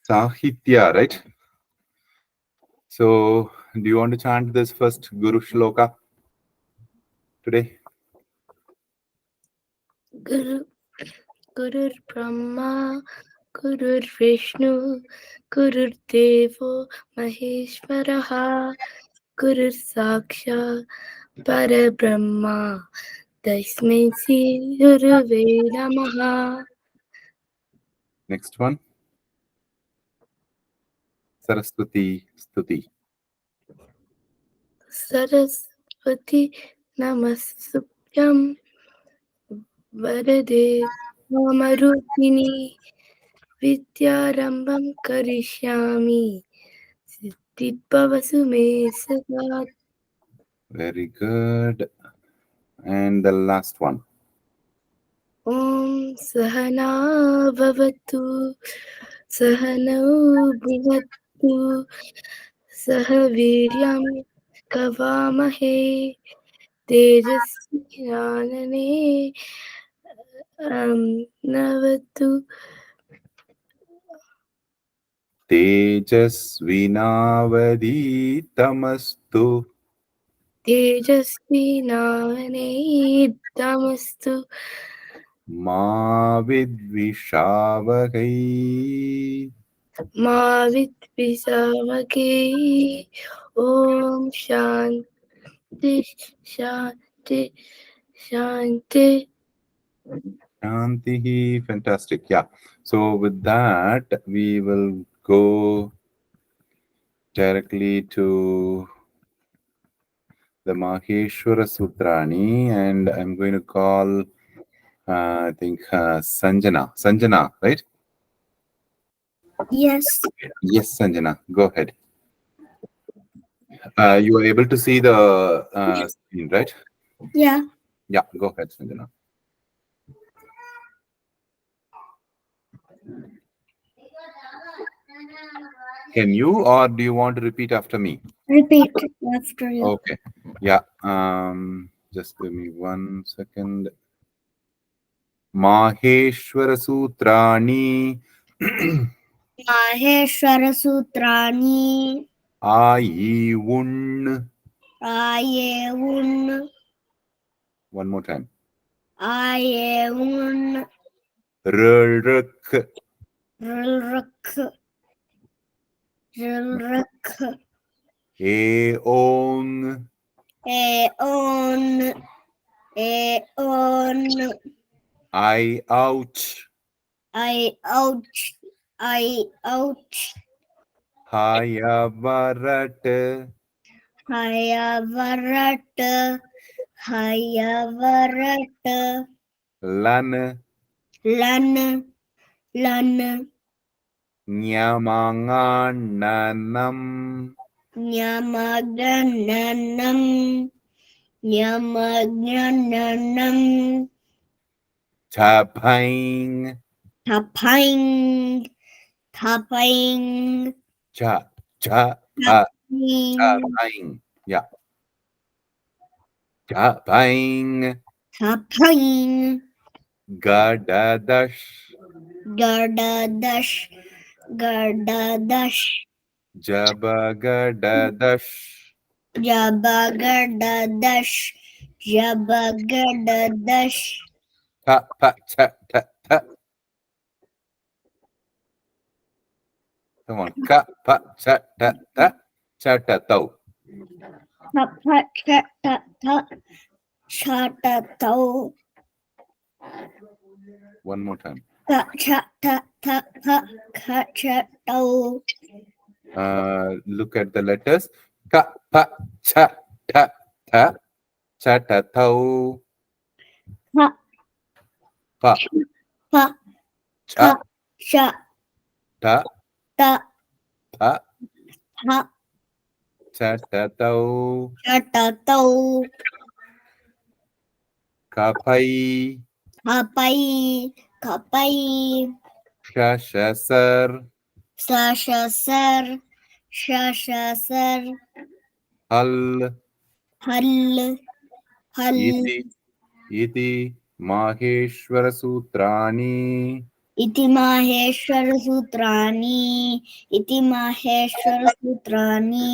Sahitya, right? So, do you want to chant this first Guru Shloka today? Guru Gurur Brahma, Gurur Vishnu, Gurur Devo Maheshwaraha, Gurur Saksha Parabrahma, Tasmai Shri Guruve Namaha. Next one, Saraswati Stuti. Saraswati Namastutyam Varade Vamarupini Vidyarambam Karishyami Siddhibhavasu Me Sadat. Very good. And the last one. Om Sahana Bhavatu Sahanau Bhuvatu Sahaviryam Kavamahe Tejasvinanane Navatu Tejasvinavaditamastu Tejasvinanane Damastu Ma Vidvishavahai. Mavitvisavake Om Shanti Shanti Shanti. Shantihi. Fantastic. Yeah. So with that, we will go directly to the Maheshwara Sutrani, and I'm going to call, I think, Sanjana. Sanjana, right? Yes. Yes, Sanjana. Go ahead. You are able to see the screen, right? Yeah. Yeah, go ahead, Sanjana. Can you, or do you want to repeat after me? Repeat after you. Okay. Yeah. Just give me 1 second. Maheshwara Sutrani Maheshwara Sutrani Ayun. Ayevun One more time. Ayevun Rulruk Rilrak Rilrak Eong Aeon Aeon I ouch I ouch I ouch Hayavarat Hayavarat Hayavarat Lan Lan Lan Nyamangananam Nyamagananam Nyamagananam Tapaing Tapaing Tapaing Cha Cha Pa Tapaing. Yeah. Tapaing Tapaing Gadadash Gardadash Gardadash Jabagadadash Jabagardadash Jabagardadash Ta pa cha ta ta. Come on. Ka pa cha ta ta. Cha ta tau. Tapa Chatata Chatatau One more time. Chatata Chatau Look at the letters. Ka pa cha ta ta. Cha ta tau. Pa Pa Pa cha Cha ta Ta pa. Pa Cha ta tau. Chatatau Kapai. Kapai Kapai Shashasar. Sashasar Shashasar Hal. Hal Hal Iti. Iti. Maheshwara Sutrani. इति माहेश्वरसूत्राणि इति माहेश्वरसूत्राणि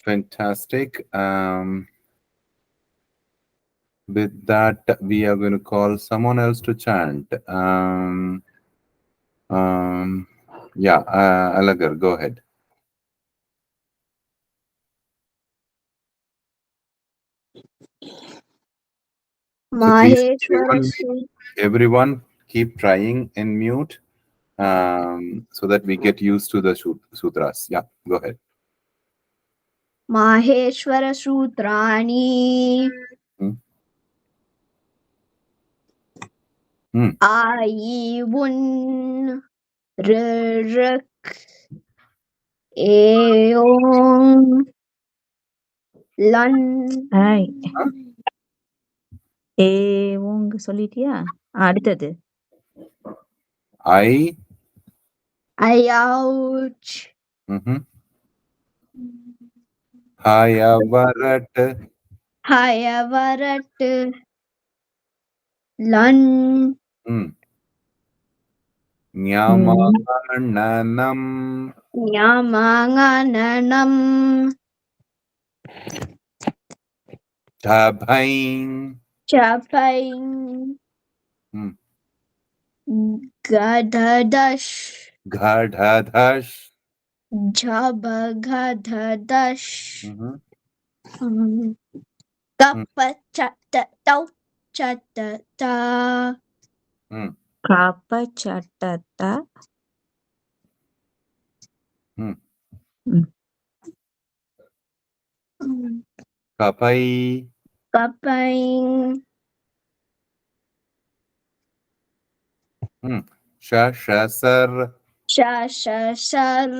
Fantastic. With that, we are going to call someone else to chant. Yeah, Alagar, go ahead. So please, everyone keep trying and mute so that we get used to the sutras. Yeah, go ahead. Maheshwara Sutrani Aiyun Rak Eong Lan Hi. உங்க சொல்லிட்டியா அடுத்தது Ayouch Hayavarat Hayavarat Lan Nyamananam Nyamangananam Tabhain Chapain Gadadash Gadhadash Jabagadash Kapachatau Chatata కాపచటత Kapai Kapain Shashasar Shashasar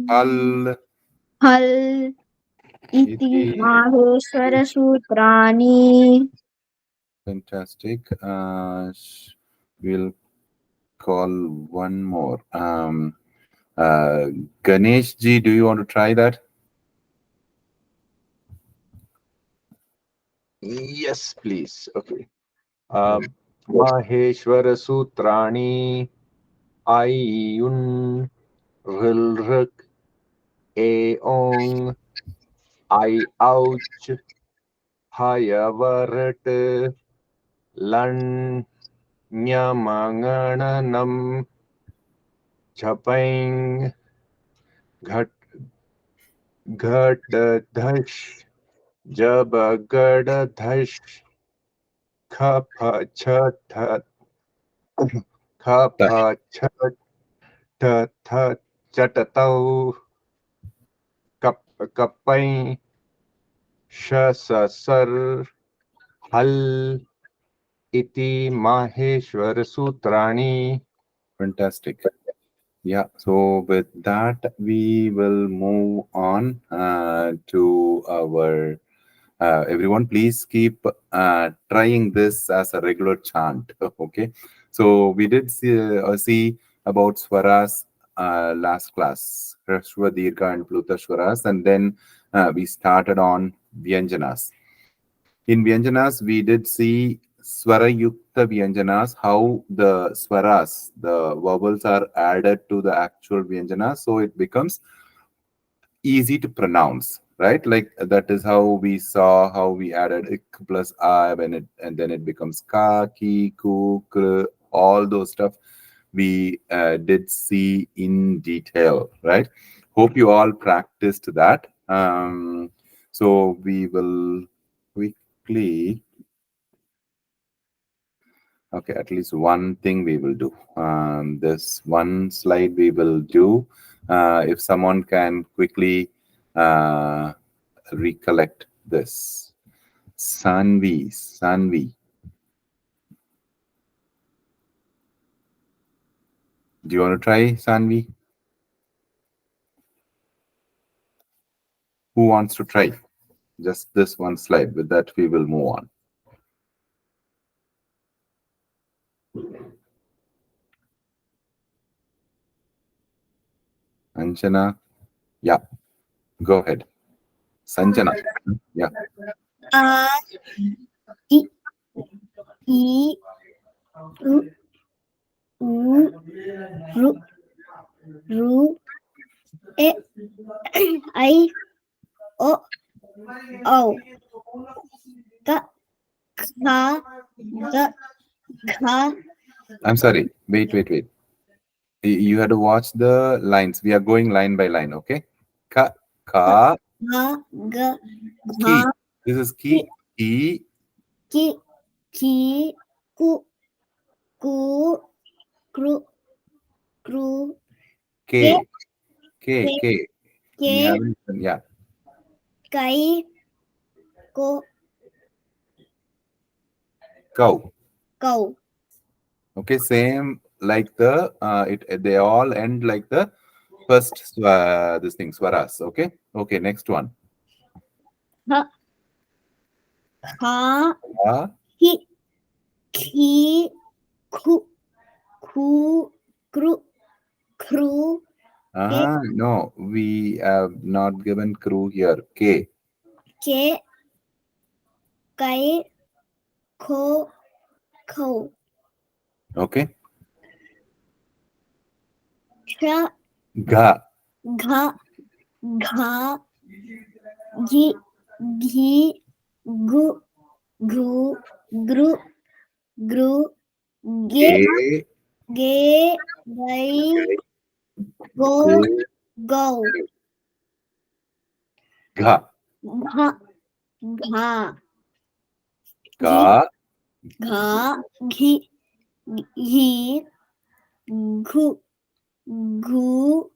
Hal Hal Iti Maheshwara Sutrani. Fantastic. We'll call one more. Ganesh ji, do you want to try that? Yes, please. Okay. Maheshwara Sutrani Aiyun Rilrik Eong I Ouch Hayavarat Lan Nyamangananam Chapaing Ghat Ghatadash Jabagadash Kapachat Chatatau Kapai Shasasar Hal Iti Maheshwar Sutrani. Fantastic. Yeah, so with that, we will move on to our everyone. Please keep trying this as a regular chant. Okay, so we did see about swaras last class, Hrashva, Dirgha, and Pluta swaras, and then we started on Vyanjanas. In Vyanjanas, we did see Swara Yukta Vyanjanas, how the swaras, the vowels are added to the actual Vyanjanas, so it becomes easy to pronounce, right? Like that is how we saw how we added ik plus I when it, and then it becomes ka, ki, ku, kr, all those stuff we did see in detail, right? Hope you all practiced that. So we will quickly, okay, at least one thing we will do. This one slide we will do. If someone can quickly recollect this. Sanvi. Do you want to try, Sanvi? Who wants to try? Just this one slide. With that, we will move on. Anjana? Yeah. Go ahead. Sanjana? Yeah. A, I, U, Ru, Ru, E, I, O, O, Ka, Ka, Ga, Ka, I'm sorry. Wait. You had to watch the lines. We are going line by line. Okay. Ka, ka, Ga, Ga, ki. Ga, This is ki. Ki, Ki, Ki, Ku, Ku, Kru, Kru, Ke, ke, ke, ke. We Ke, haven't. Yeah. Kai, Ko, Cow. Kau. Okay. Same like the they all end like the first this thing swaras. Okay. Okay. Next one. Ha, Ha, Ka, Ki, Ki, Ku, Ku, Kru, Kru, Ke, no, we have not given crew here. K. Ke, Kai, Ko, Kau. Okay. Sha, Ga. Gha, Gha, Gi, Ghi, Gu, Gu, Gru, Gru, Ge, Ge. Ge, Gai, Go, Ge. Go. Ga. Gha, Gha, Gi, Ga. Gha, Ghi, Ghi, Gu, Gu,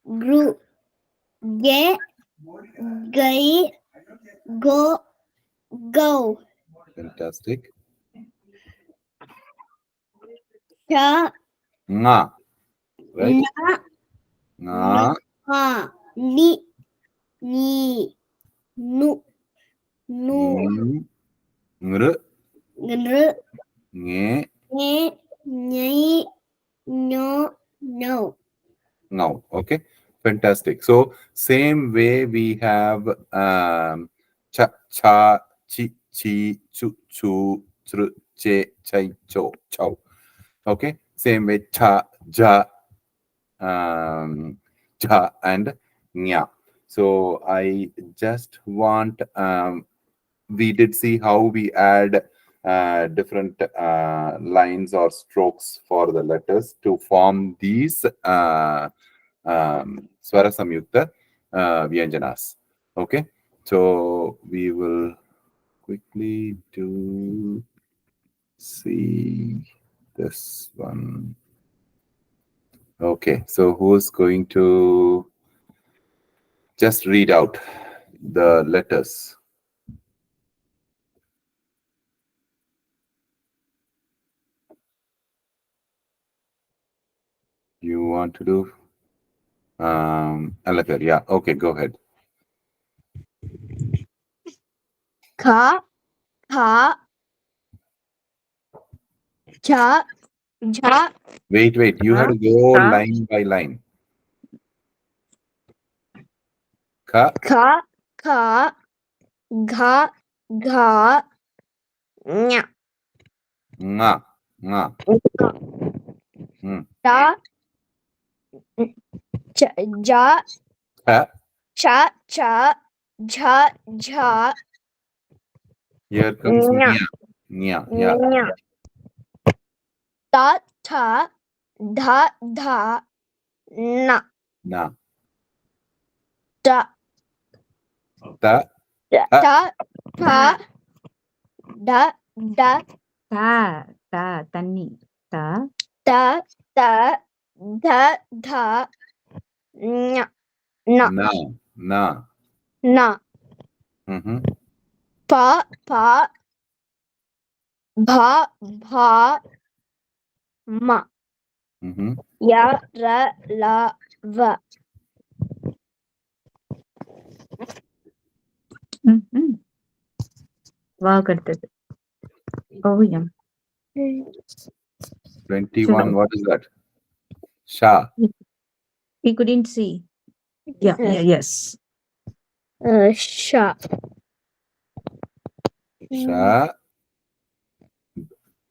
Gru, Ge, Gai, Go, Go. Fantastic. Sha, Nga. Right? Na, Nga. Ha, Ni, Ni, Nu, Nu, Ng. Ngr. Gr, Nge. Nge, Nyai, No, No. Now. Okay. Fantastic. So same way we have cha, cha, chi, chi, chu, chu, chru, che, chai, cho, chow. Okay. Same way cha, ja, ja, and nya. So I just want we did see how we add different lines or strokes for the letters to form these swara samyukta vyanjanas. Okay, so we will quickly do see this one. Okay, so who's going to just read out the letters? You want to do Alakar? Yeah. Okay, go ahead. Kha, kha, cha, jha, Wait. You have to go line by line. Ka, kha, kha, gha, gha, nya, nga, nga. Hmm. da, cha, ja, Cha. cha, cha, jha, jha, Here comes nya, nya. Nya. Yeah. nya, ta, tha, dha, dha, na, Na. da, Ta. ta, tha, da, da, Ta, ta, tani. Ta, ta, ta, dha, dha, nya, na, Na. Na. na, Mm-hmm. pa, pa, bha, bha, ma, Mm-hmm. ya, ra, la, va. வாக்கு அடுத்தது ஓவியம் 21. What is that? Sha. he couldn't see. Yeah, yes. Sha, Sha.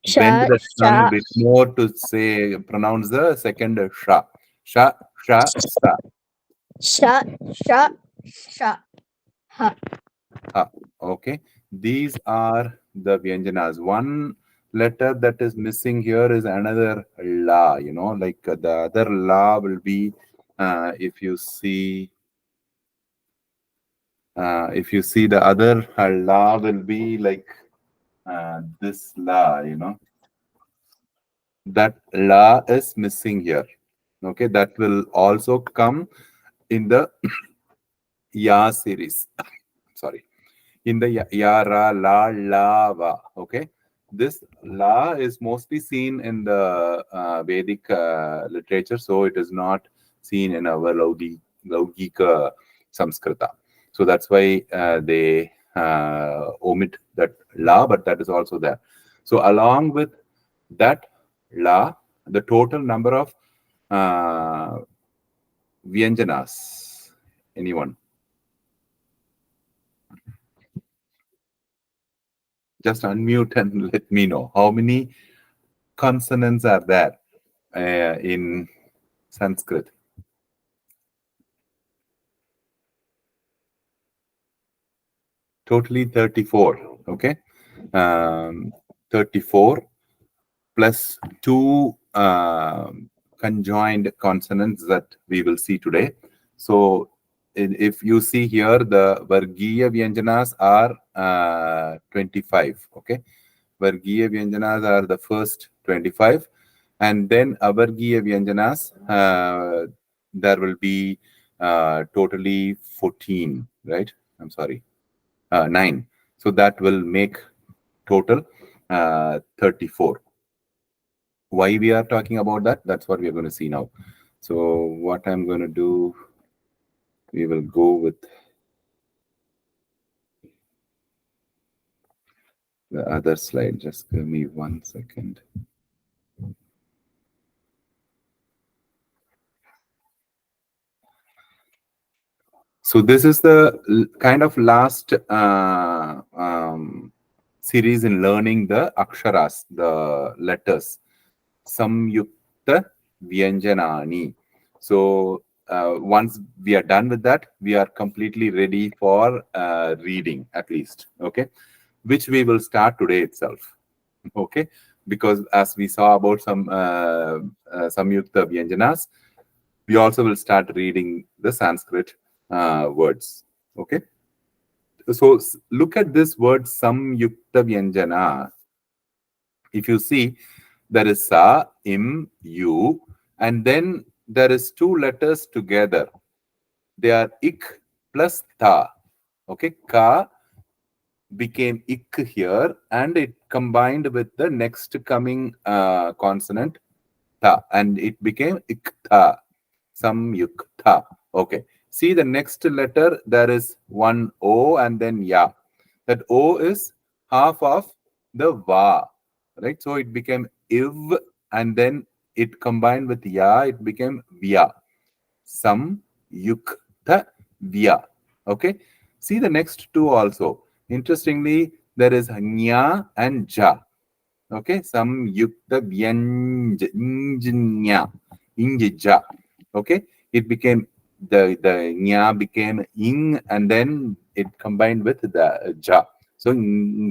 Sha, Bend the tongue sha, bit more to say, pronounce the second sha. Sha, sha, sa. sha, sha, sha. Ha. Ha. Okay. These are the Vyanjanas. One letter that is missing here is another la, like the other la will be, if you see the other la will be like this la, that la is missing here. Okay, that will also come in the ya series. Sorry, in the ya, ra, la, la, va. Okay, this la is mostly seen in the Vedic literature, so it is not seen in our Laugika Samskrita. So that's why they omit that la, but that is also there. So along with that la, the total number of Vyanjanas. Anyone? Just unmute and let me know how many consonants are there in Sanskrit. Totally 34. Okay. 34 plus two conjoined consonants that we will see today. So if you see here, the Vargiya Vyanjanas are 25. Okay. Vargiya Vyanjanas are the first 25. And then Avargiya Vyanjanas, there will be totally 14, right? I'm sorry, 9. So that will make total 34. Why we are talking about that? That's what we are going to see now. So what I'm going to do, we will go with the other slide. Just give me 1 second. So this is the kind of last series in learning the aksharas, the letters. Samyukta Vyanjanani. So once we are done with that, we are completely ready for reading at least. Okay, which we will start today itself. Okay, because as we saw about some Samyukta Vyanjanas, we also will start reading the Sanskrit words. Okay, so look at this word Samyukta Vyanjana. If you see, there is sa, im, you, and then there is two letters together. They are ik plus ta. Okay, ka became ik here, and it combined with the next coming consonant ta, and it became iktha, samyukta. Okay, see the next letter, there is one o and then ya. That o is half of the va, right? So it became iv, and then it combined with ya, it became vya, samyukta vya. Okay, see the next two also. Interestingly, there is nya and ja. Okay, samyukta vyanjanya, inja. Okay, it became the nya became ing, and then it combined with the ja. So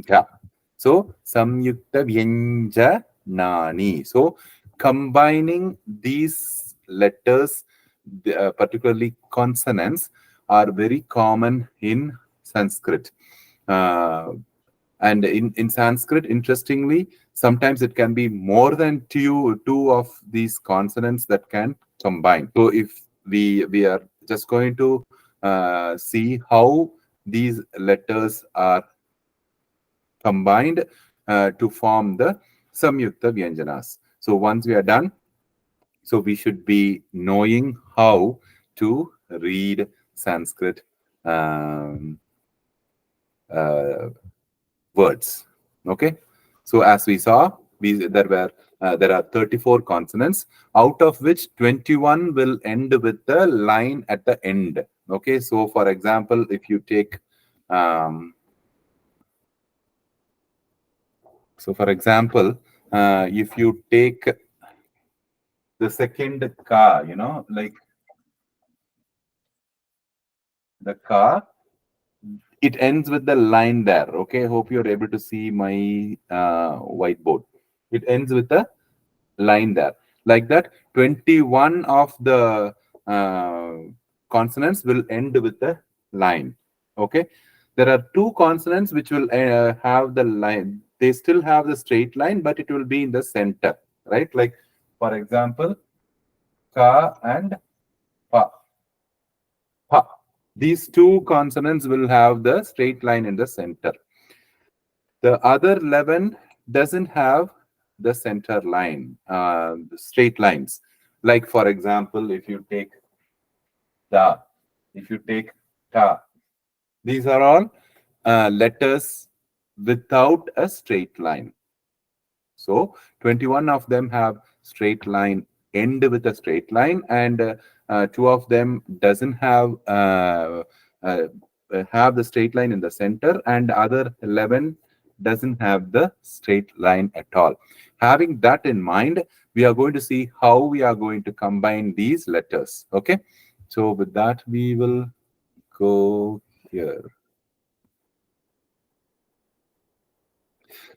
ja. So samyukta vyanjanani. So combining these letters, particularly consonants, are very common in Sanskrit. And in Sanskrit, interestingly, sometimes it can be more than two of these consonants that can combine. So if we are just going to see how these letters are combined to form the Samyukta Vyanjanas. So once we are done, so we should be knowing how to read Sanskrit words. Okay, so as we saw, there are 34 consonants, out of which 21 will end with the line at the end. Okay, so for example, if you take So, for example, if you take the second ka, like the ka, it ends with the line there. Okay, hope you're able to see my whiteboard. It ends with a line there. Like that, 21 of the uh, consonants will end with a line. Okay, there are two consonants which will have the line. They still have the straight line, but it will be in the center, right? Like, for example, ka and pa. Pa. These two consonants will have the straight line in the center. The other 11 doesn't have the center line, straight lines. Like, for example, if you take da, if you take ta, these are all letters without a straight line. So 21 of them have straight line, end with a straight line, and two of them doesn't uh, have the straight line in the center, and other 11 doesn't have the straight line at all. Having that in mind, we are going to see how we are going to combine these letters. Okay, so with that, we will go here.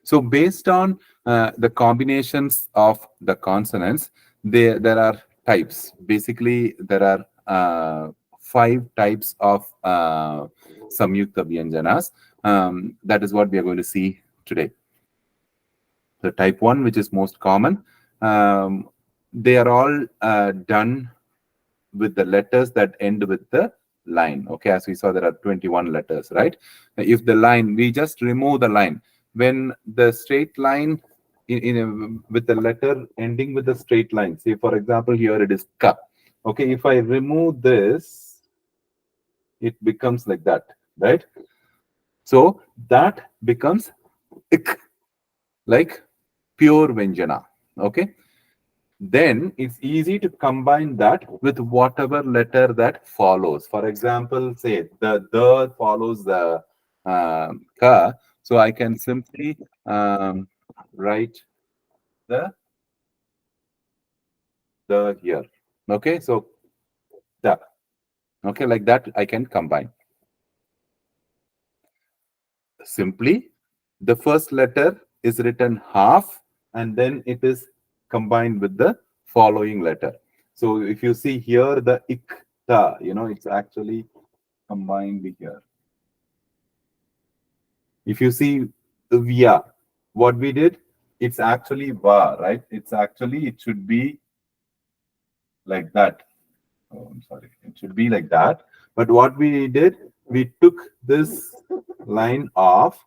So based on the combinations of the consonants, there are types. Basically, there are five types of samyukta vyanjanas. That is what we are going to see today. The type 1, which is most common, they are all done with the letters that end with the line. Okay, as we saw, there are 21 letters, right? If the line, we just remove the line. When the straight line with the letter ending with the straight line, say for example, here it is ka. Okay, if I remove this, it becomes like that, right? So that becomes ik, like pure Vyanjana. Okay, then it's easy to combine that with whatever letter that follows. For example, say the follows the ka, so I can simply write the here. Okay, so the, okay, like that I can combine. Simply, the first letter is written half, and then it is combined with the following letter. So if you see here, the ikta, it's actually combined here. If you see the via, what we did, it's actually va, right? It should be like that. Oh, I'm sorry. It should be like that. But what we did, we took this line off,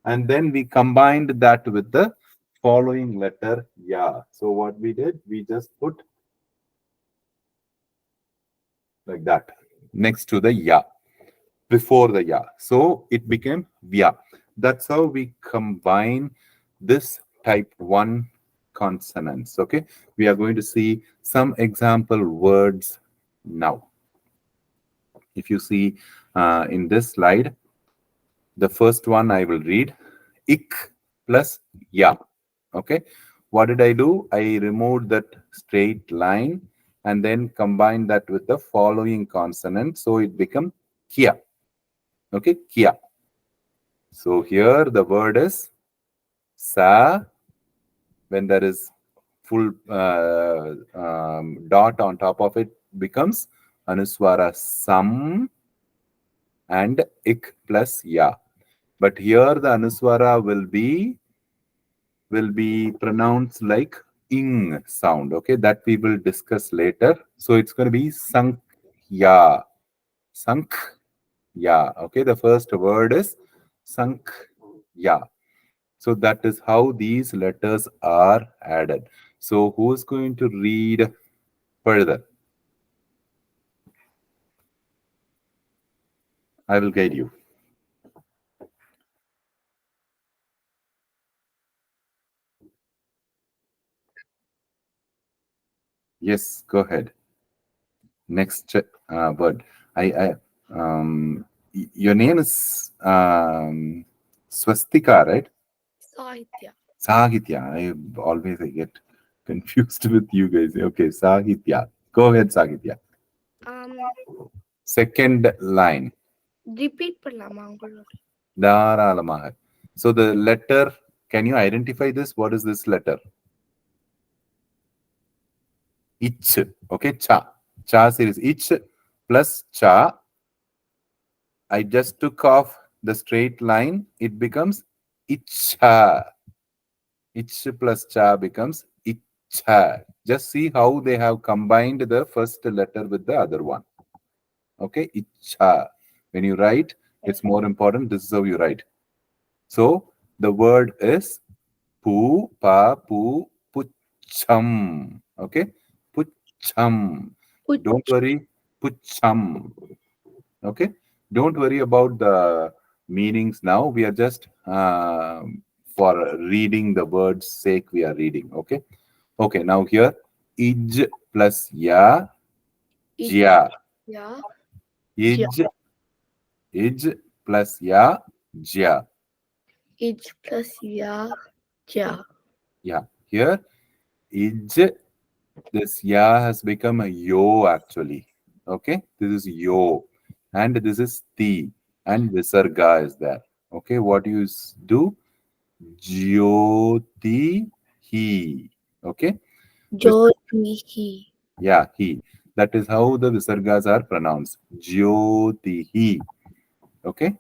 and then we combined that with the following letter ya. So what we did, we just put like that next to the ya, before the ya. So it became vya. That's how we combine this type 1 consonants. Okay, we are going to see some example words now. If you see in this slide, the first one I will read, ik plus ya. Okay, what did I do? I removed that straight line and then combined that with the following consonant, so it become kia. Okay, kia. So here the word is sa. When there is full dot on top of it, becomes anuswara sam and ik plus ya. But here the anuswara will be pronounced like ing sound. Okay, that we will discuss later. So it's going to be sank ya. Sank ya. Okay, the first word is sank ya. So that is how these letters are added. So who's going to read further? I will guide you. Yes, go ahead. Next word. Your name is Swastika, right? Sahitya. Sahitya. I get confused with you guys. Okay, Sahitya. Go ahead, Sahitya. Um, Second line. repeat பண்ணலாமா உங்களோட? தாராளமாக. So the letter, can you identify this? What is this letter? Ich. Okay, cha. Cha series. Ich plus cha. I just took off the straight line. It becomes icha. Ich plus cha becomes icha. Just see how they have combined the first letter with the other one. Okay, icha. When you write, it's more important. This is how you write. So the word is pu, pa, pu, pucham. Okay, pucham. Don't worry, pucham. Okay, don't worry about the meanings now. We are just for reading the words sake we are reading. Okay, okay. Now here, ij plus ya, jia. Yeah. Ij, ij plus ya, jia. Ich plus ya, ja. Yeah, here ij, this ya has become a yo actually. Okay, this is yo, and this is ti, and visarga is there. Okay, what you do? Jyoti he. Okay, Jyotihi. yeah, he. That is how the visargas are pronounced. Jyoti he. Okay,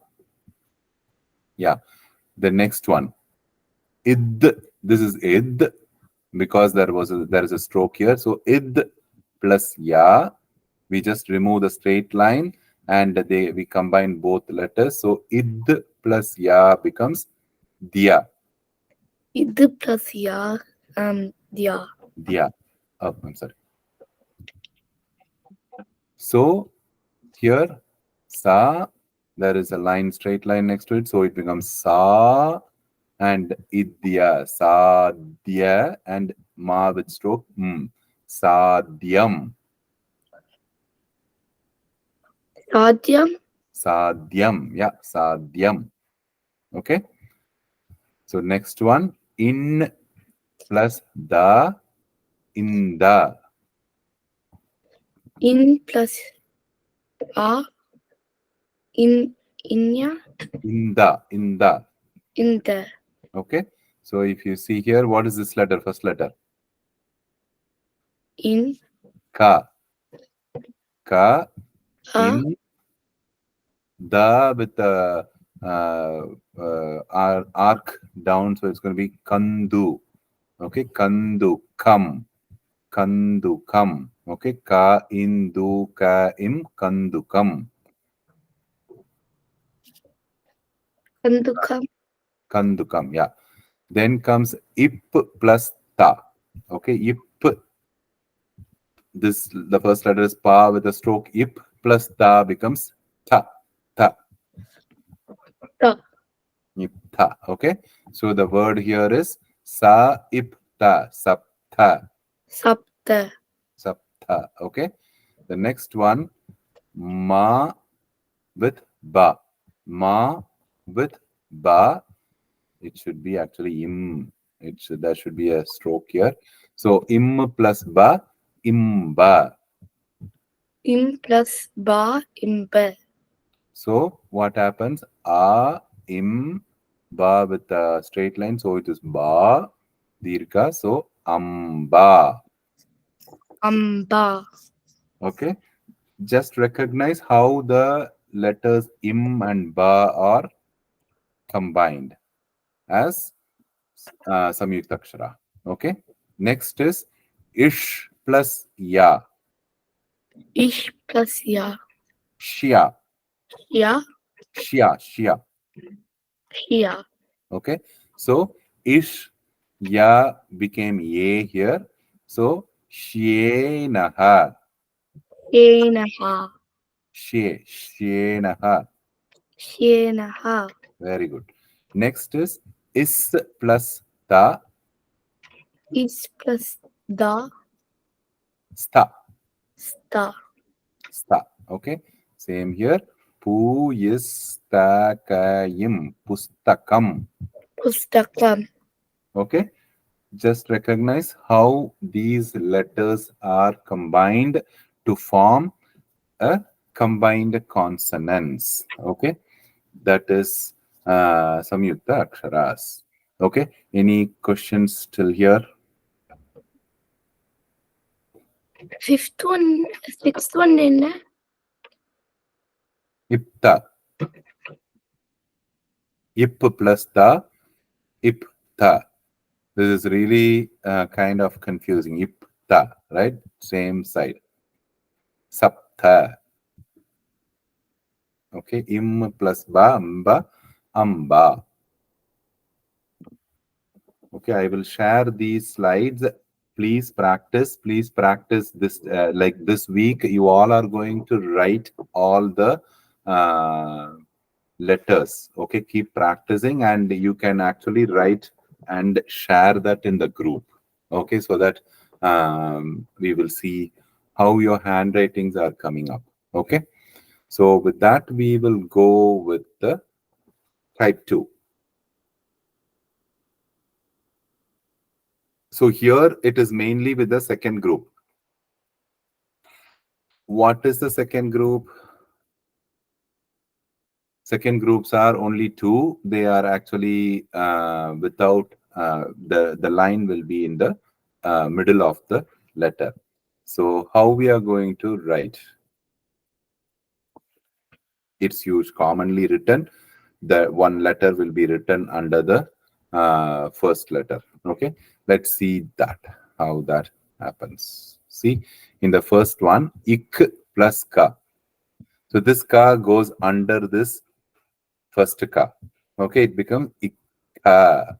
yeah. The next one, id. This is id because there is a stroke here. So id plus ya, we just remove the straight line and we combine both letters. So id plus ya becomes dia. Id plus ya, dia. Dia. Oh, I'm sorry. So here sa, there is a line, straight line next to it, so it becomes sa and idya, sadya, and ma with stroke, sadyam. Sadyam. Sadyam, yeah, sadyam. Okay, so next one, in plus da, inda. In plus a, inya, Inda. in the. Okay, so if you see here, what is this letter? First letter, In ka. Ka, a, in, da with the arc down, so it's going to be kandu. Okay, kandu, kam. Kandu, kam. Okay, ka, indu, ka, im, kandu, kam. kandukam. Kandukam, yeah. Then comes ip plus ta. Okay, ip. This, the first letter is pa with a stroke. Ip plus ta becomes ta. Ta. Ta. Ipta. Okay, so the word here is sa ipta, sapta. Sapta. Sapta. Okay, the next one, ma with ba. Ma with ba. It should be actually im. There should be a stroke here. So im plus ba, imba. In plus ba, imba. So what happens? A, im, ba with a straight line. So it is ba, dirgha. So amba. Amba. Okay. Just recognize how the letters im and ba are combined as samyuktakshara. Okay. Next is ish plus ya. Ish plus ya. Shia. Ya. Shia. Ya. Okay. So ish, ya became ye here. So shienaha. Shenaha. Shienaha. Shenaha. Very good. Next is plus ta. Is plus da, Sta. sta. Sta. Okay. Same here. Puyistakayim. Pustakam. Pustakam. Okay, just recognize how these letters are combined to form a combined consonants. Okay, that is Samyukta Aksharas. Okay, any questions till here? Fifth one, sixth one என்ன? Ipta. Ip plus ta, ipta. This is really kind of confusing. Ipta, right? Same side. Sapta. Okay, im plus ba, amba, amba. Okay, I will share these slides. Please practice. Please practice this. Like this week, you all are going to write all the letters. Okay, keep practicing, and you can actually write and share that in the group. Okay, so that we will see how your handwritings are coming up. Okay, so with that, we will go with the type 2. So here it is mainly with the second group. What is the second group? Second groups are only 2. They are actually without the line will be in the middle of the letter. So how we are going to write? It's used commonly written. The one letter will be written under the first letter. Okay, let's see that how that happens. See, in the first one, ik plus ka. So this ka goes under this first ka. Okay, it becomes ikka.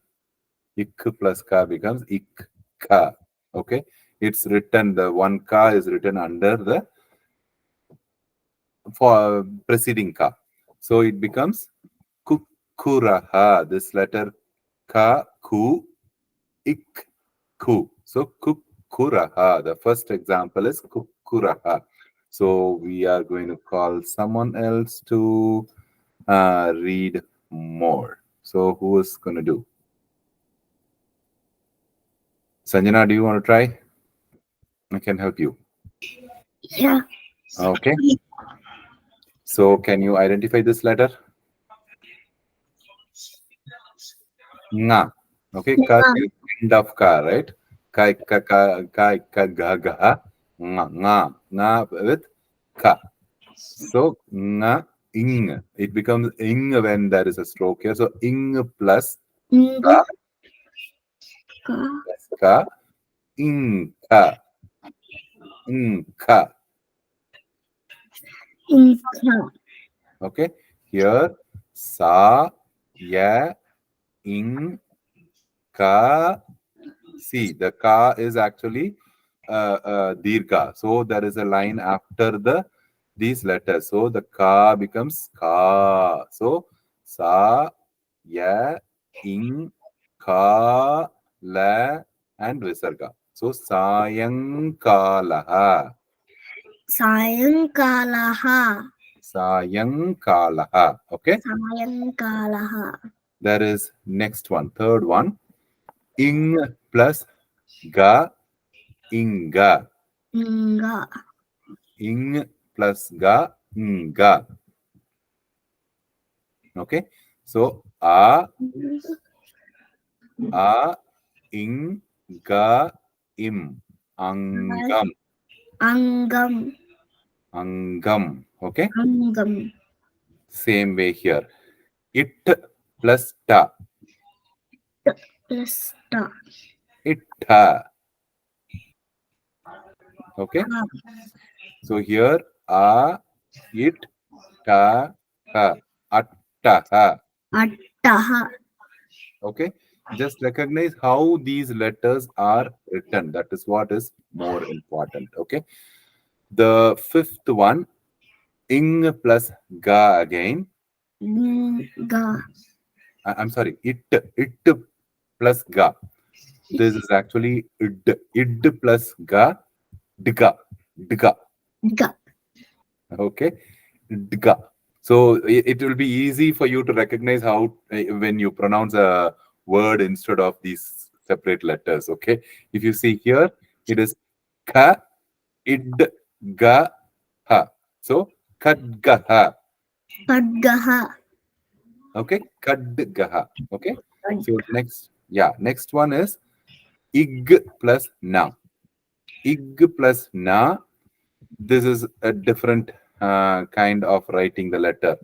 Ik plus ka becomes ikka. Okay, it's written, the one ka is written under the for preceding ka. So it becomes kukuraha. This letter ka, ku, ik, ku. So kukuraha. The first example is kukuraha. So we are going to call someone else to read more. So who is going to do? Sanjana, do you want to try? I can help you. Yeah. Okay. So can you identify this letter? Nga. Okay. Ka is end of ka, right? Ka, ka, ka, ka, ka, ga, ga. Nga, nga. Nga with ka. So nga, ing. It becomes ing when there is a stroke here. So ing plus ka, plus ka, inka. Inka. Okay. Here, sa, ya, in, ka. See, the ka is actually dirgha. So there is a line after these letters. So the ka becomes ka. So sa, ya, in, ka, la, and visarga. So sayankalaha. Sayankalaha. Sayankalaha. Okay. Sayankalaha. There is next one, third one. Ing plus ga, inga. Inga. Ing plus ga, inga. Okay. So ing, ga, im. Angam. Angam. Angam. Okay. Angam. Same way here. It plus ta. Plus ta. Itta. Okay. So here it, ta, ha. Attaha. Attaha. Okay. Just recognize how these letters are written. That is what is more important. Okay. The fifth one, ing plus ga again. Ga. I'm sorry, it plus ga. This is actually id plus ga, dga, dga. Ga. Okay, dga. So it will be easy for you to recognize how when you pronounce a word instead of these separate letters. Okay. If you see here, it is ka, id, ga, ha. So kadgaha. Kadgaha. Okay. Kadgaha. Okay. So next one is ig plus na. Ig plus na. This is a different kind of writing the letter.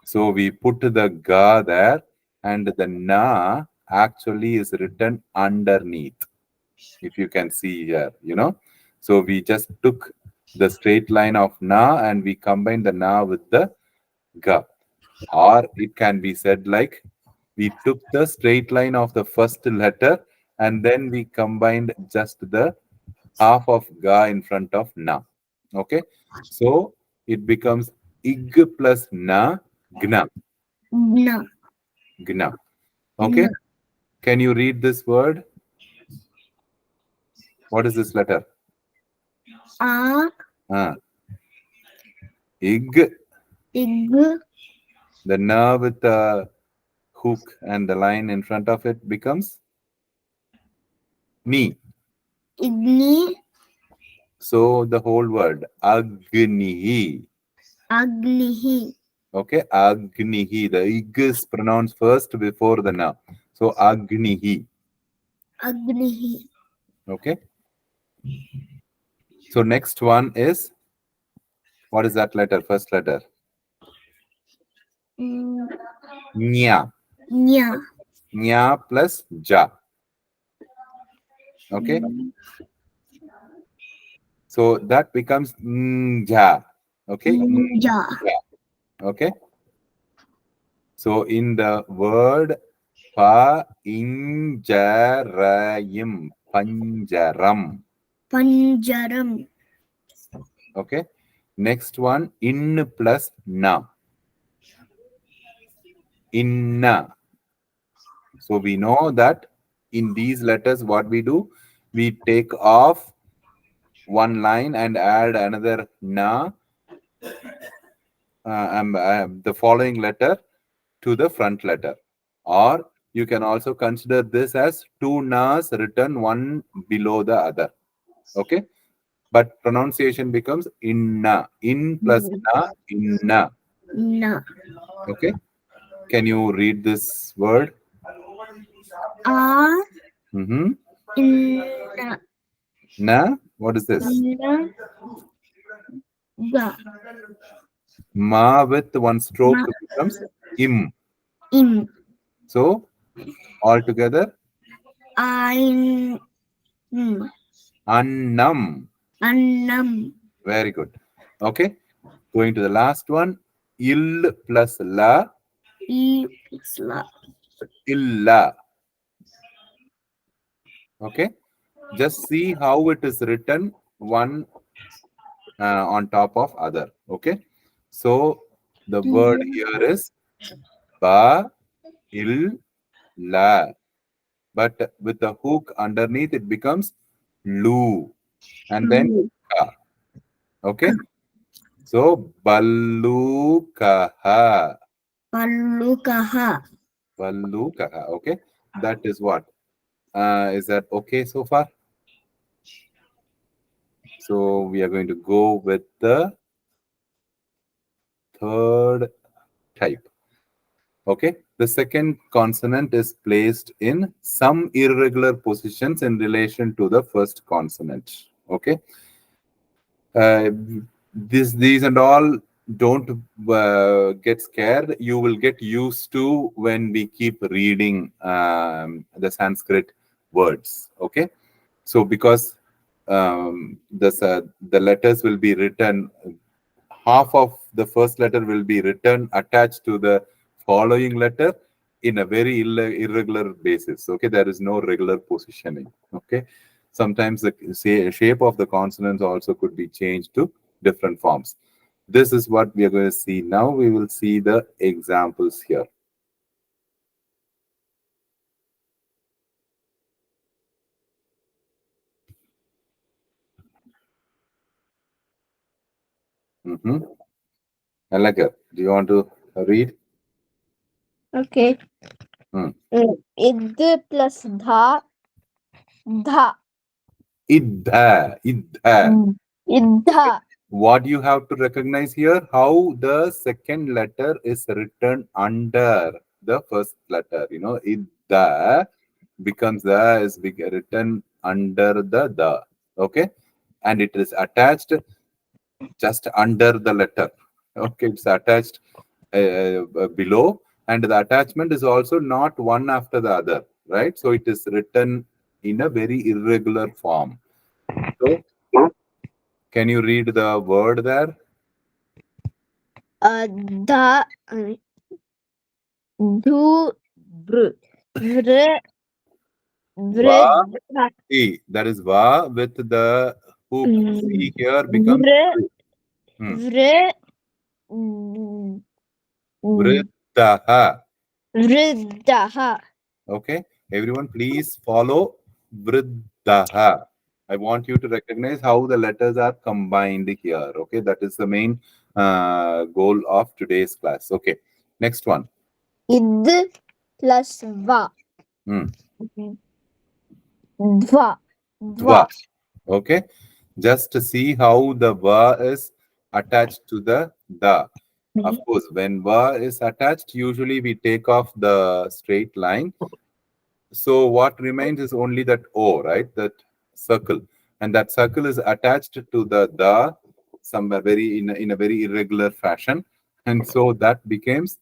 So we put the ga there, and the na actually is written underneath. If you can see here, So we just took the straight line of na and we combined the na with the ga. Or it can be said like we took the straight line of the first letter and then we combined just the half of ga in front of na. Okay. So it becomes ig plus na, gna. Gna. Gna. Okay. Can you read this word? What is this letter? A. Ig. Ig. The na with the hook and the line in front of it becomes ni. Igni. So the whole word agnihi. Agnihi. Okay, agnihi. The ig is pronounced first before the na. So agnihi. Agnihi. Okay. So next one is, what is that letter? First letter. Nya. Nya. Nya plus ja. Okay. So that becomes nja. Okay. Ja. Okay. So in the word pa injarayim, panjaram. Panjaram. Okay. Next one, in plus na. Inna. So we know that in these letters, what we do, we take off one line and add another na, the following letter to the front letter. Or you can also consider this as two nas written one below the other. Okay. But pronunciation becomes inna. In plus na, inna. Na. Okay. Can you read this word? A. Mm-hmm. Inna. Na. What is this? Inna. Ga. Ma with one stroke becomes im. Im. So altogether, Ein. annam. Annam. Very good. Okay. Going to the last one. Il plus la. Isla. Illa. Okay. Just see how it is written one on top of other. Okay. So the word here is ba, il, la. But with the hook underneath, it becomes lu. And then ka. Okay. So ballukaha. Pallukaha. Ballukaha. Okay. That is what. Is that okay so far? So we are going to go with the third type. Okay. The second consonant is placed in some irregular positions in relation to the first consonant. Okay. These and all, don't get scared. You will get used to when we keep reading the Sanskrit words. Okay. So because the letters will be written, half of the first letter will be written attached to the following letter in a very irregular basis. Okay, there is no regular positioning. Okay, sometimes the shape of the consonants also could be changed to different forms. This is what we are going to see now. We will see the examples here. Alagar, do you want to read? Okay. Id plus dha Dha. Idha. Idha. Idha. What you have to recognize here, how the second letter is written under the first letter. You know, idha becomes the is written under the. Okay, and it is attached just under the letter. Okay, it's attached below, and the attachment is also not one after the other, right? So it is written in a very irregular form. So can you read the word there? Dha. Dhu. Br. Vr. Va. Vr. See, that is va with the hook. See here becomes Vr. hmm. Vr. mm, Vriddha. Vriddaha. Okay, everyone, please follow Vriddha. I want you to recognize how the letters are combined here. Okay, that is the main goal of today's class. Okay, next one. Id plus va. Hmm. Dva. Dva. Okay, just to see how the va is attached to the da. Of course, when va is attached, usually we take off the straight line. So what remains is only that O, right? That circle. And that circle is attached to the da somewhere very in a very irregular fashion. And so that becomes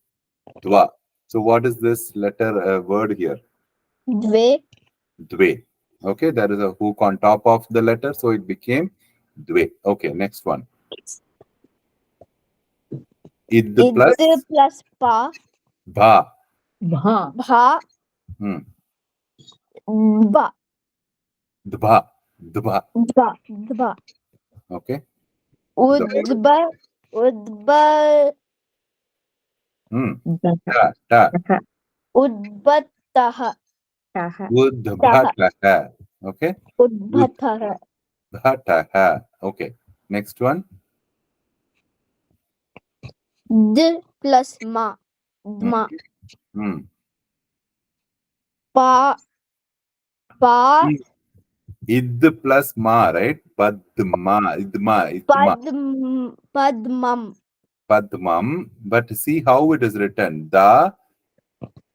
dwa. So what is this letter word here? Dve. Dve. Okay, there is a hook on top of the letter, so it became dve. Okay, next one. Id plus Id plus pa. bha. Bha. Bha. Hmm. Ba. Dbha. Dbha. Dva. Dva. Okay. The word. Udba. Udba. Hmm. Daha. Ta. Daha. Udbataha. Taha. Udbhataha. Okay. Udbataha. Udbhataha. Okay. Next one. D plus ma. Dma. Hmm. Pa. Pa. Id plus ma, right? Padma. Idma. Padmam. Padmam. But see how it is written. Da.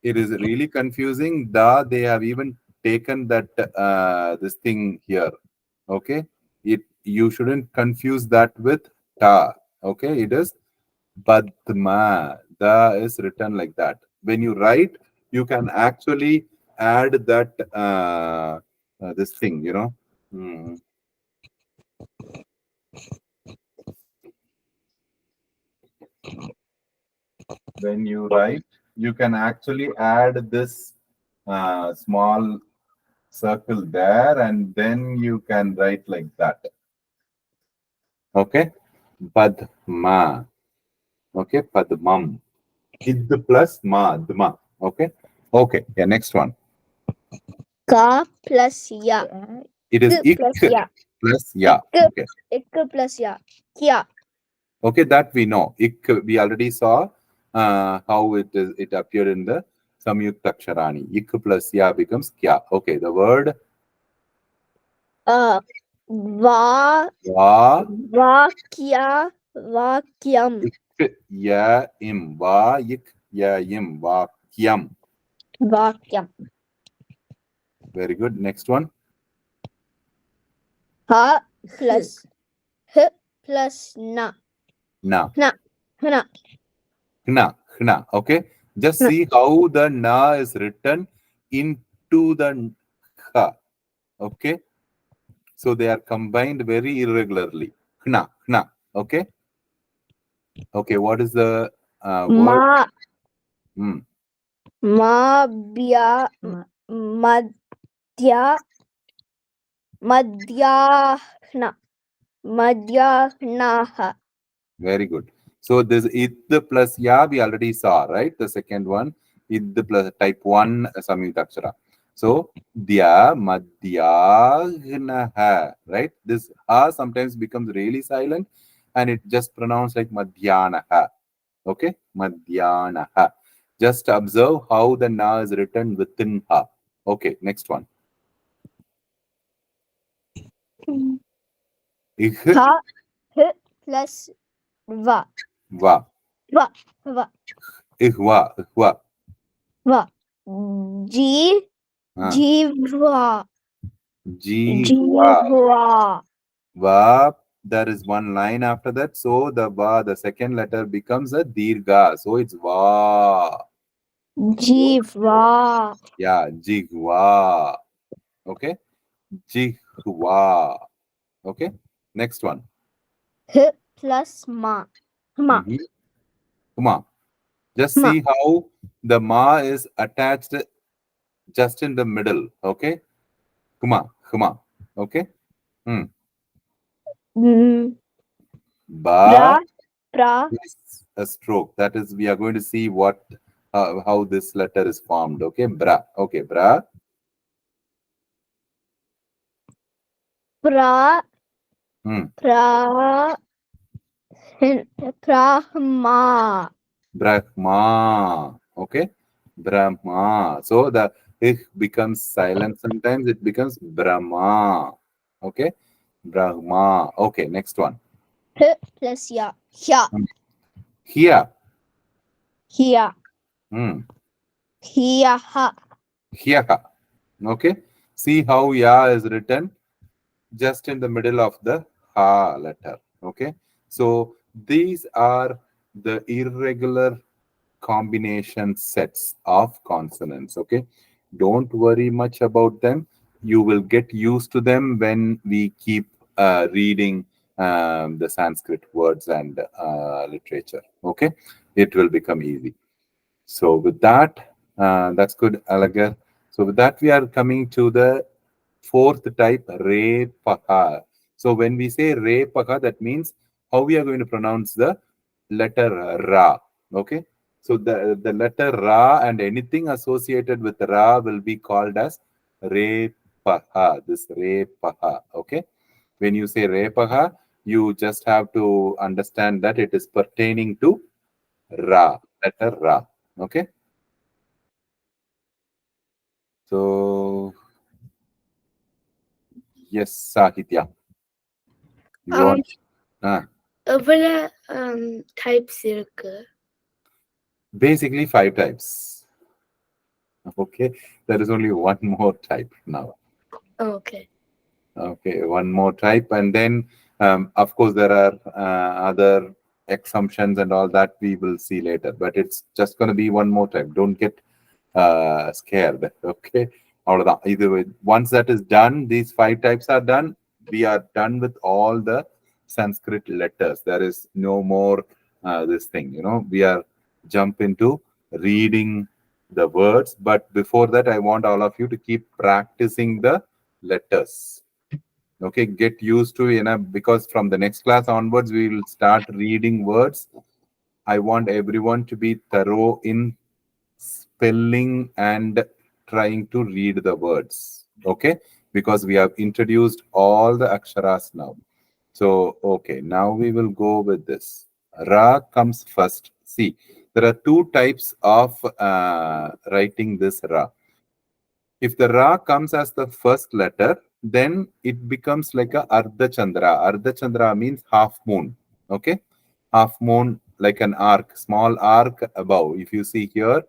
It is really confusing. Da. They have even taken that this thing here. Okay. You shouldn't confuse that with ta. Okay. It is Padma. Da is written like that. When you write, you can actually add that this thing, you know. Hmm. When you write, you can actually add this small circle there, and then you can write like that. Okay. Padma. Okay. Padmam. Id plus ma. Dma. Okay. Okay. Yeah. Next one. Ka plus ya. It is ik Plus ya. plus ya. Ik. Okay. Ik plus ya. Kya. Okay, that we know. Ik, we already saw how it appeared in the Samyukta Aksharani. Ik plus ya becomes kya. Okay, the word Va. va Vakya. Vakyam. ik ya im. Va ik ya im. Vakyam. Vakyam. Very good. Next one. Ha plus. H plus na. Na. Na. Na. Hna. Hna. Okay. Just see how the na is written into the kha. Okay. So they are combined very irregularly. Hna. Hna. Okay. Okay. What is the word? Ma. Hmm. Ma bya. Madhya. Madhyahna. Madhyahnaha. Very good. So this id plus ya we already saw, right? The second one, id plus type 1 samyuktakshara. So dya madhyagnaha, right? This ha sometimes becomes really silent and it just pronounced like madhyanaha. Okay, madhyanaha. Just observe how the na is written within ha. Okay, next one. Ih, Ha, h plus va. va. Va, va, Ihva, ihva. va. Ji, Ah, jiva, Jihva. jiva. Va. There is one line after that. So the va, the second letter becomes a dirgha. So it's va. Jiva. Yeah, jihva. Okay. Jihva. Okay. Next one. H plus ma. Ma, Mhm. Come on. Just ma. see how the ma is attached just in the middle. Okay. Kuma, kuma. Okay. Hmm. Mm, Ba pra, pra, is a stroke. That is, we are going to see what how this letter is formed. Okay. Bra. Okay. Bra. pra, Hmm. pra, prahma. Brahma. Okay. Brahma. So the ich becomes silent. Sometimes it becomes Brahma. Okay. Brahma. Okay. Next one. H plus ya. Hya, Here. hya, Hmm. hyaha. Here. Okay. See how ya is written just in the middle of the ha letter. Okay. So these are the irregular combination sets of consonants. Okay. Don't worry much about them. You will get used to them when we keep reading the Sanskrit words and literature. Okay. It will become easy. So with that, that's good, Alagar. So with that, we are coming to the fourth type, Re Paha. So when we say Re Paha, that means how we are going to pronounce the letter Ra. Okay. So the letter Ra and anything associated with Ra will be called as Re Paha. This Re Paha. Okay. When you say Re Paha, you just have to understand that it is pertaining to Ra, letter Ra. Okay. So, yes, Sahitya. You want? எவ்வளவு types இருக்கு? Basically, 5 types. Okay. There is only one more type now. Oh, okay. Okay. One more type. And then, of course, there are other assumptions and all that we will see later. But it's just going to be one more type. Don't get scared. Okay. அவ்வளவுதான். Once that is done, these 5 types are done. We are done with all the Sanskrit letters. There is no more this thing. We are jump into reading the words. But before that, I want all of you to keep practicing the letters. Okay, get used to because from the next class onwards, we will start reading words. I want everyone to be thorough in spelling and trying to read the words. Okay, because we have introduced all the aksharas now. So okay, now we will go with this. Ra comes first. See, there are 2 types of writing this Ra. If the Ra comes as the first letter, then it becomes like a Ardha Chandra. Ardha Chandra means half moon. Okay, half moon, like an arc, small arc above. If you see here,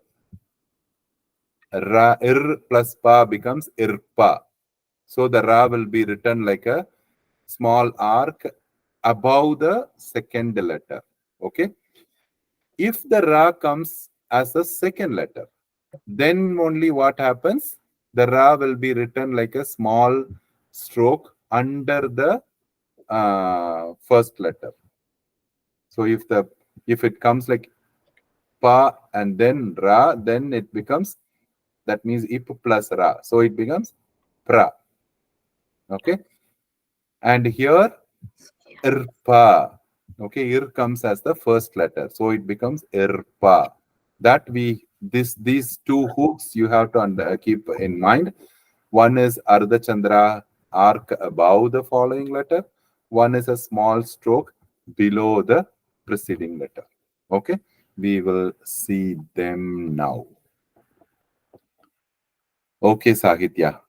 Ra, ir plus pa becomes irpa. So the Ra will be written like a small arc above the second letter. Okay. If the Ra comes as a second letter, then only what happens? The Ra will be written like a small stroke under the first letter. So if it comes like pa and then Ra, then it becomes, that means ip plus Ra. So it becomes pra. Okay. And here irpa. Okay, ir comes as the first letter. So it becomes irpa. That these 2 hooks you have to keep in mind. One is Ardha Chandra arc above the following letter. One is a small stroke below the preceding letter. Okay, we will see them now. Okay, Sahitya.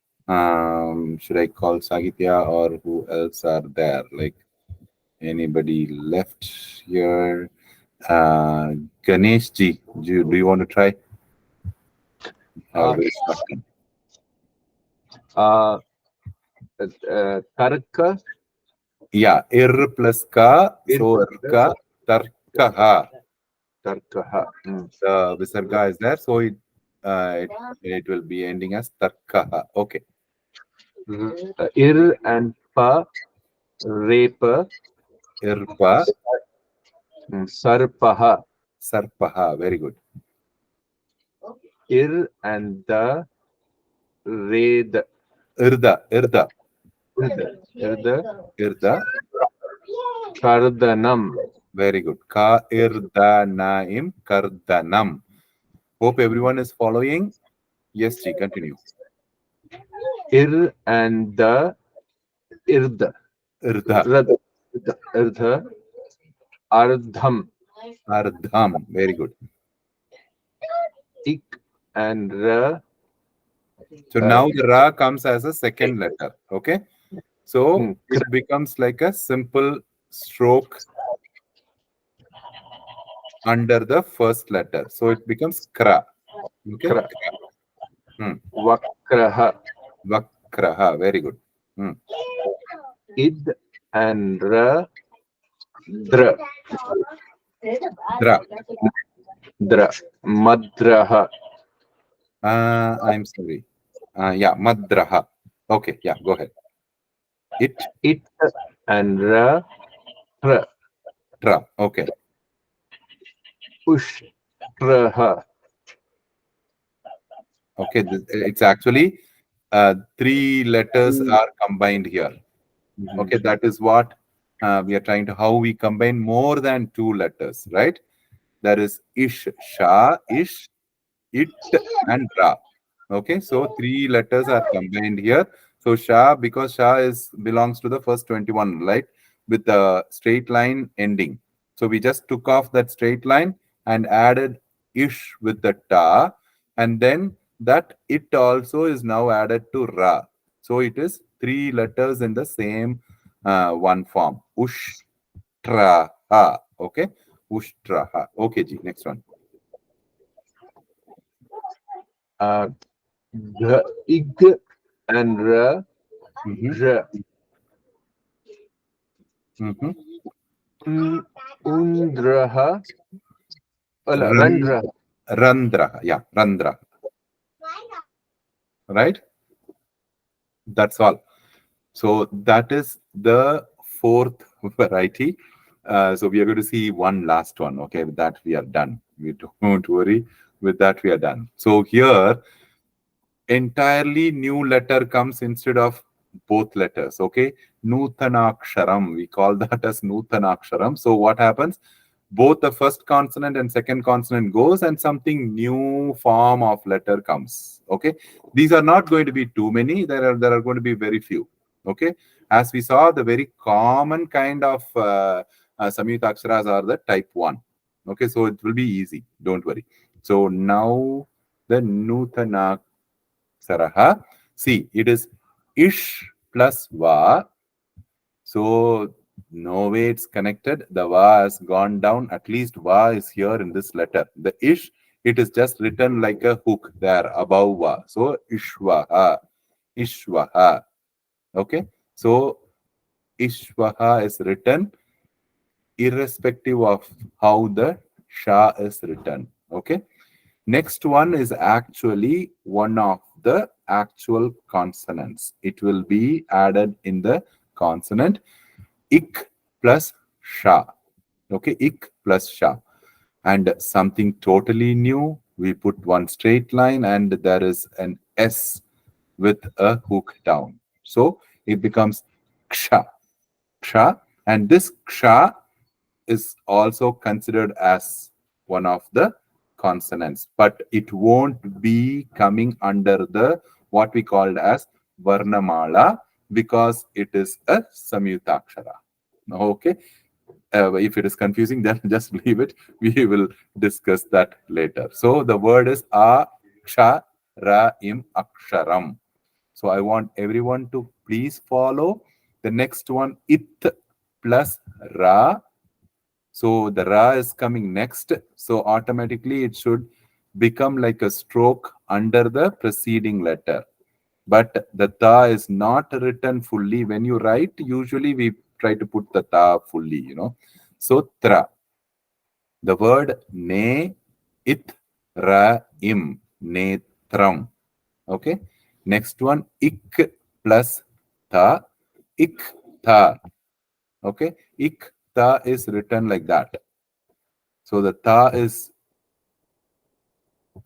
Should I call Sagitya or who else are there? Like anybody left here? Ganesh ji, do you want to try? Uh, Tarka. Yeah, ir plus ka, so irka, tarkaha. Tarkaha. The visarga is there, so it will be ending as tarkaha. Okay. Ir and pa, repa. Irpa, Sarpaha. sarpaha. Very good. Ir and the red. Irda, irda, Irda. irda. Kardanam. Very good. Ka irdanaim kardanam. Hope everyone is following. Yes, Ji, continue. Ir and the irda. Irda, Irda. Ardham. ardham. Very good. Ik and ra. So now the ra comes as a second letter. Okay. So it becomes like a simple stroke under the first letter. So it becomes kra. Okay. Kra. Hmm. Vakraha. Vakraha. Very good. Hmm. Id and ra. Dra. Dra. Dra. Madraha. I'm sorry. Yeah, madraha. Okay. Yeah, go ahead. It and ra. Tra. Tra. Okay. Ushtraha. Okay. It's actually three letters are combined here. Okay, that is what we are trying to, how we combine more than two letters, right? There is ish, sha, ish, it, and ra. Okay, so three letters are combined here. So sha, because sha belongs to the first 21, right? With the straight line ending. So we just took off that straight line and added ish with the ta, and then that it also is now added to ra. So it is three letters in the same one form. Ushtraha. Okay, ushtraha. Okay, Ji. Next one. The ig and ra. Ra. Undraha. Randraha. Randraha. Yeah, Randraha. Right? That's all. So that is the fourth variety. So we are going to see one last one. Okay, with that we are done. We don't worry. With that we are done. So here, entirely new letter comes instead of both letters. Okay, Nutanaksharam. We call that as Nutanaksharam. So what happens? Both the first consonant and second consonant goes and something new form of letter comes. Okay, these are not going to be too many. There are going to be very few. Okay, as we saw, the very common kind of Samyukta Aksharas are the type 1. Okay, so it will be easy. Don't worry. So now the Nutanaksaraha. See, it is ish plus va. So no way it's connected. The va has gone down. At least va is here in this letter. The ish, it is just written like a hook there above va. So ishvaha, ishvaha. Okay. So ishvaha is written irrespective of how the sha is written. Okay. Next one is actually one of the actual consonants. It will be added in the consonant. Ik plus sha. Okay, ik plus sha. And something totally new, we put one straight line and there is an S with a hook down. So it becomes ksha. Ksha. And this ksha is also considered as one of the consonants, but it won't be coming under the what we called as Varnamala because it is a Samyuktakshara. Okay. If it is confusing, then just leave it. We will discuss that later. So the word is A Ksha Ra Im Aksharam. So I want everyone to please follow the next one. It plus ra. So the ra is coming next. So automatically it should become like a stroke under the preceding letter. But the ta is not written fully. When you write, usually we try to put the ta fully, So tra. The word ne, it, ra, im, netram. Okay. Next one, ik plus tha, ik, tha. Okay. Ik, tha is written like that. So the tha is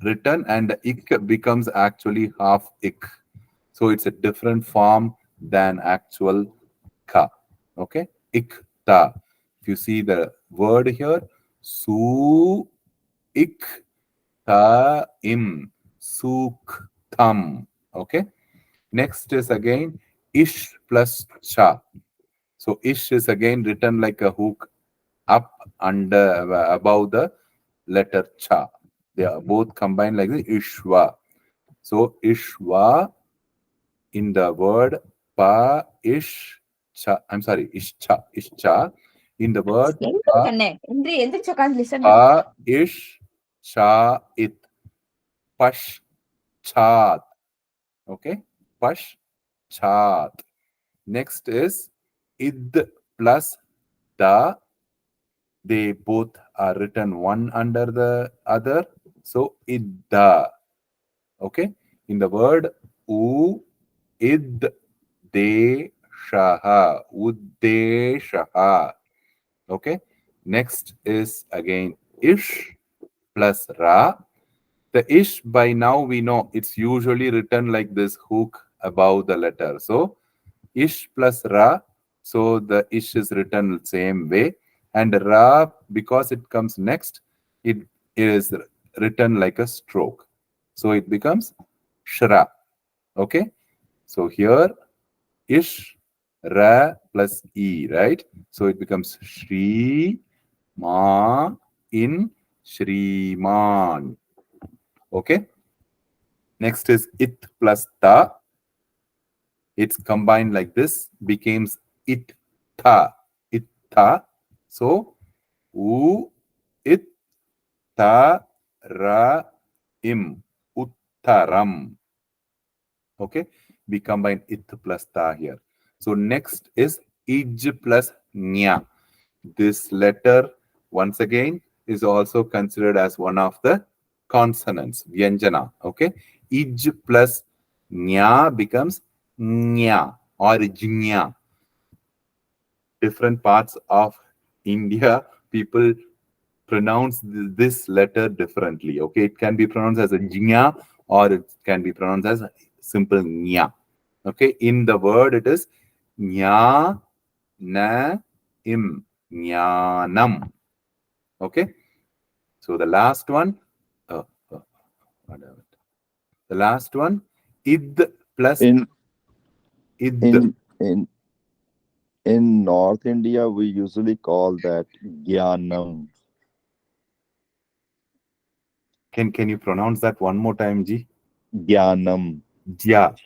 written and the ik becomes actually half ik. So it's a different form than actual ka. Okay. Ik, tha. If you see the word here, su, ik, tha, im, suk, tham. Okay. Next is again ish plus cha. So ish is again written like a hook up under above the letter cha. They are both combined like the ishwa. So ishwa in the word pa ish cha. I'm sorry, ishcha. In the word pa ish cha it pash chat. Okay, pash chat. Next is id plus da. They both are written one under the other. So idda. Okay. In the word u, id, de, shaha. Udde, shaha. Okay. Next is again ish plus ra. The ish by now we know it's usually written like this hook above the letter. So ish plus ra. So the ish is written the same way. And ra, because it comes next, it is written like a stroke. So it becomes shra. Okay. So here ish, ra plus e, right? So it becomes shri, ma, in, shriman. Okay. Next is it plus ta. It's combined like this, becomes it tha. It tha. So u, it, ta, ra, im, uttaram. Okay. We combine it plus ta here. So next is ij plus nya. This letter, once again, is also considered as one of the consonants, vyanjana. Okay. Ij plus nya becomes nya or jnya. Different parts of India, people pronounce this letter differently. Okay. It can be pronounced as a jnya or it can be pronounced as simple nya. Okay. In the word, it is nya, na, im, jnanam. Okay. So the last one, the last one, id plus In id. in North India, we usually call that Gyanam. Can you pronounce that one more time, Ji? Gyanam. Jya.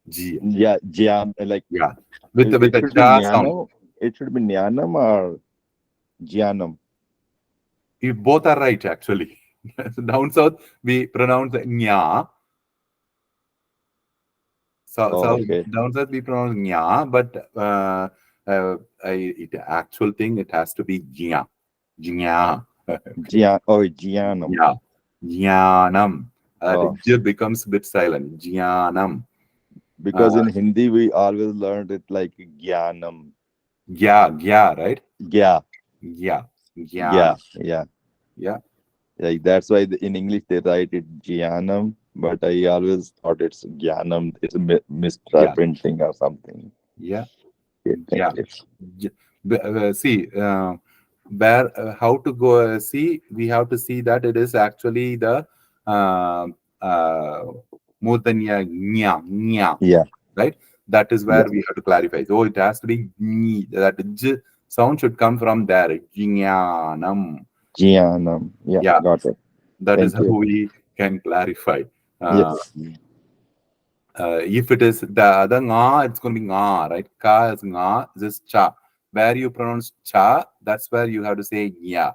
Ji. Yeah, Jyan, like Yeah. With it the should be cha sound. Jnanam. It should be Jnanam or Jyanam. You both are right, actually. Down south, we pronounce nya. So Okay. down south, we pronounce nya, but actual thing, it has to be jnya. Jnya. Jyanam. Yeah. Jnanam. Oh. J becomes a bit silent. Jnanam. Because in Hindi, we always learned it like Gyanam. Gya, right? Gya. Yeah. Yeah. Yeah. Yeah. Like that's why in English they write it Jyanam, but I always thought it's Gyanam. It's a misprinting or something. Yeah. Yeah. See, where how to go see, we have to see that it is actually the mudanya nya, Yeah. right? That is where we have to clarify. So it has to be that j sound should come from there. Jnanam. Jyanam. Yeah. Got it. That is Thank how you. we can clarify. Yes. If it is the other nga, it's going to be nga, right? Ka is nga, this is cha. Where you pronounce cha, that's where you have to say ya.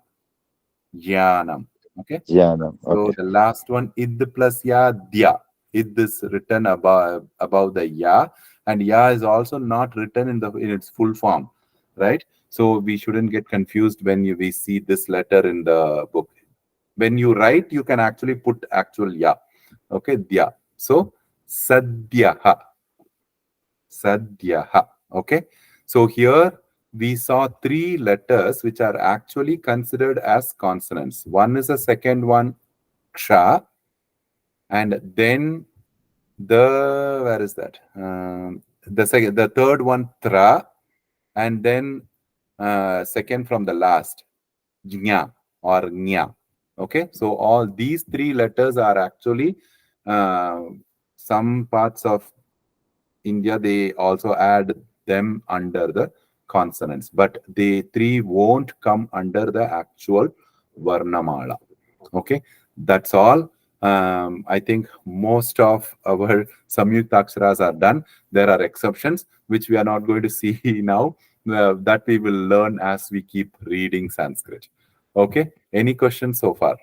Jnanam. Okay. Jnanam. So Okay. the last one, id plus ya, dya. Id is written above the ya, and ya is also not written in its full form, right? So we shouldn't get confused when we see this letter in the book. When you write, you can actually put actual ya. Okay, dya. So sadhyaha. Sadhyaha. Okay. So here we saw three letters which are actually considered as consonants. One is the second one, ksha, and then where is that? The third one, tra, and then second from the last, jnya or nya. Okay, so all these three letters are actually some parts of India, they also add them under the consonants, but the three won't come under the actual Varnamala. Okay, that's all. I think most of our Samyukta are done. There are exceptions, which we are not going to see now, that we will learn as we keep reading Sanskrit. Okay, any questions so far?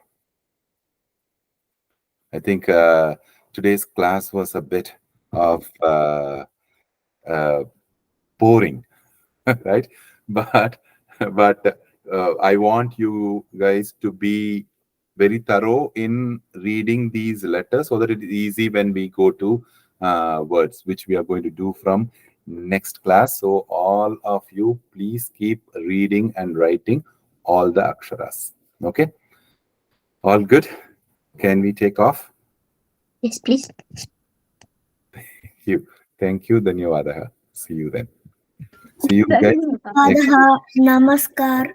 I think today's class was a bit of boring, right? But I want you guys to be very thorough in reading these letters so that it is easy when we go to words, which we are going to do from next class. So all of you, please keep reading and writing all the aksharas. Okay, all good? Can we take off? Yes, please. Thank you, Dhanyavadaha. See you then. See you guys. Namaskar.